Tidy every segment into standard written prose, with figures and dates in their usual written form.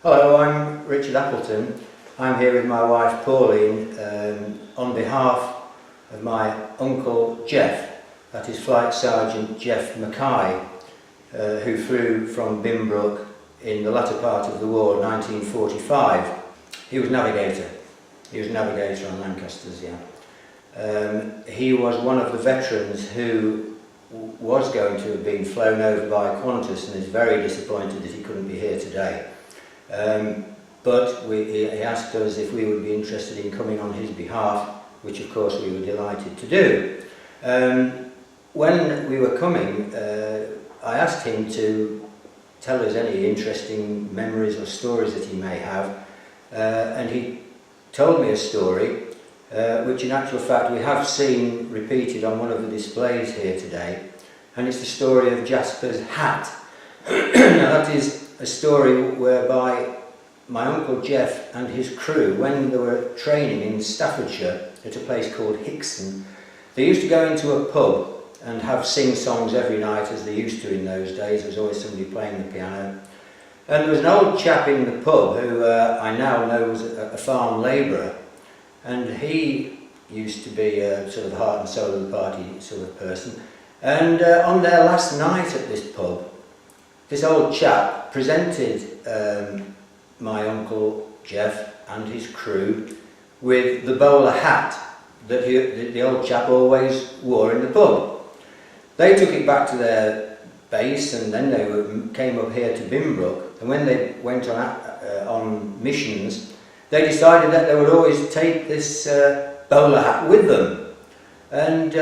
Hello, I'm Richard Appleton. I'm here with my wife Pauline on behalf of my uncle Jeff, that is Flight Sergeant Jeff Mackay, who flew from Binbrook in the latter part of the war, 1945. He was navigator. He was navigator on Lancasters, yeah. He was one of the veterans who was going to have been flown over by Qantas and is very disappointed that he couldn't be here today. But he asked us if we would be interested in coming on his behalf, which of course we were delighted to do. When we were coming, I asked him to tell us any interesting memories or stories that he may have, and he told me a story which in actual fact we have seen repeated on one of the displays here today, and it's the story of Jasper's hat. Now that is a story whereby my uncle Jeff and his crew, when they were training in Staffordshire at a place called Hickson, they used to go into a pub and have sing-songs every night, as they used to in those days. There was always somebody playing the piano. And there was an old chap in the pub who I now know was a farm labourer, and he used to be a sort of heart and soul of the party sort of person. And on their last night at this pub, this old chap presented my uncle Jeff and his crew with the bowler hat that the old chap always wore in the pub. They took it back to their base, and then they came up here to Binbrook, and when they went on missions, they decided that they would always take this bowler hat with them, and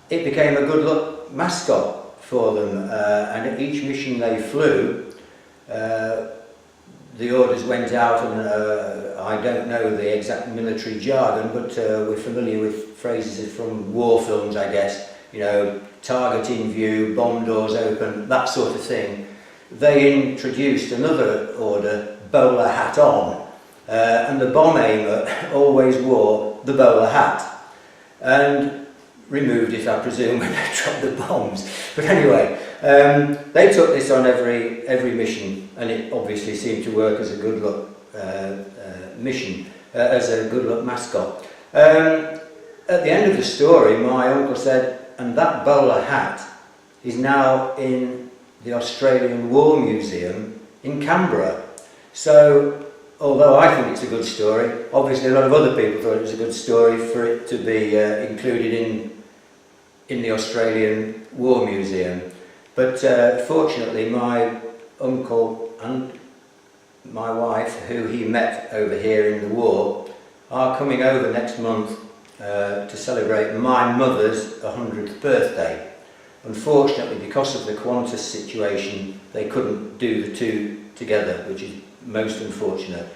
it became a good luck mascot for them, and at each mission they flew, the orders went out, and I don't know the exact military jargon, but we're familiar with phrases from war films, I guess, you know, target in view, bomb doors open, that sort of thing. They introduced another order, bowler hat on, and the bomb aimer always wore the bowler hat, and removed it, I presume, when they dropped the bombs. But anyway, they took this on every mission, and it obviously seemed to work as a good luck mission, as a good luck mascot. At the end of the story, my uncle said, and that bowler hat is now in the Australian War Museum in Canberra. So, although I think it's a good story, obviously a lot of other people thought it was a good story for it to be included in the Australian War Museum. But fortunately my uncle and my wife, who he met over here in the war, are coming over next month to celebrate my mother's 100th birthday. Unfortunately, because of the Qantas situation, they couldn't do the two together, which is most unfortunate.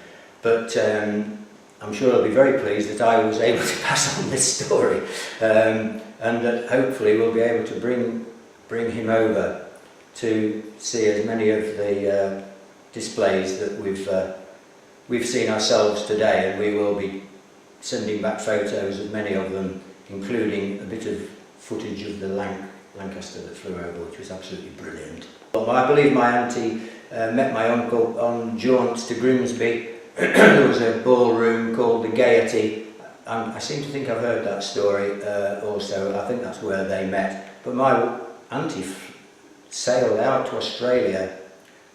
But I'm sure they'll be very pleased that I was able to pass on this story, and that hopefully we'll be able to bring him over to see as many of the displays that we've seen ourselves today, and we will be sending back photos of many of them, including a bit of footage of the Lancaster that flew over, which was absolutely brilliant. Well, I believe my auntie met my uncle on jaunts to Grimsby. There was a ballroom called the Gaiety. I seem to think I've heard that story also. I think that's where they met. But my auntie sailed out to Australia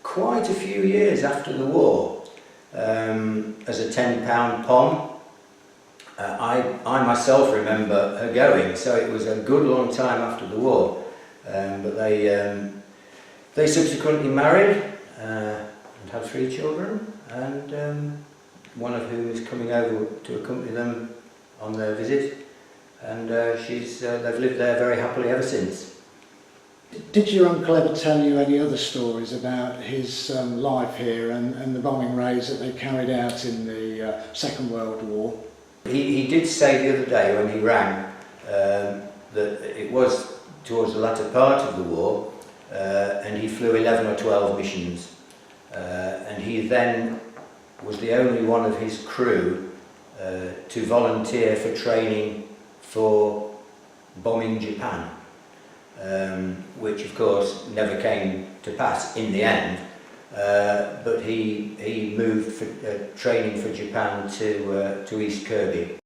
quite a few years after the war as a £10 pom. I myself remember her going, so it was a good long time after the war. But they subsequently married and had 3 children, and one of whom is coming over to accompany them on their visit, and they've lived there very happily ever since. Did your uncle ever tell you any other stories about his life here and the bombing raids that they carried out in the Second World War? He did say the other day when he rang that it was towards the latter part of the war, and he flew 11 or 12 missions, and he then was the only one of his crew to volunteer for training for bombing Japan, which of course never came to pass in the end. but he moved for training for Japan to East Kirby.